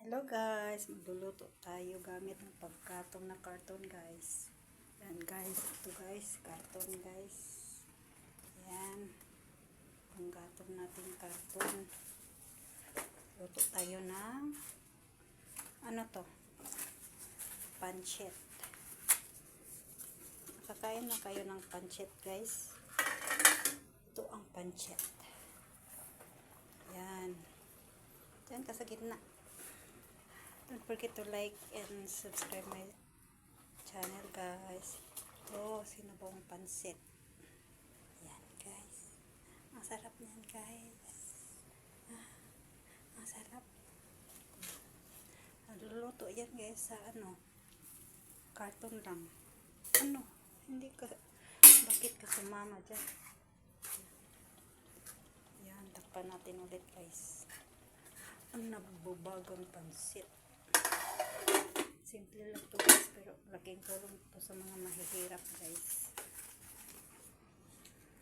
Hello guys, magluluto tayo gamit ng pagkatong na karton guys. Yan guys, ito guys, karton guys. Yan, panggatong natin karton. Luto tayo ng ano to? Pancit. Nakakain na kayo ng pancit guys. Ito ang pancit. Yan. Diyan ka sa gitna. Don't forget to like and subscribe my channel guys. Ito, sinabawang pansit. Yan guys. Ang sarap niyan guys. Ang sarap. Nagluluto yan guys sa karton lang. Hindi ka, bakit ka sumama dyan? Yan, takpan natin ulit guys. Ang nabubagang pansit. Simple lang to guys, pero laking tulong to sa mga mahihirap guys.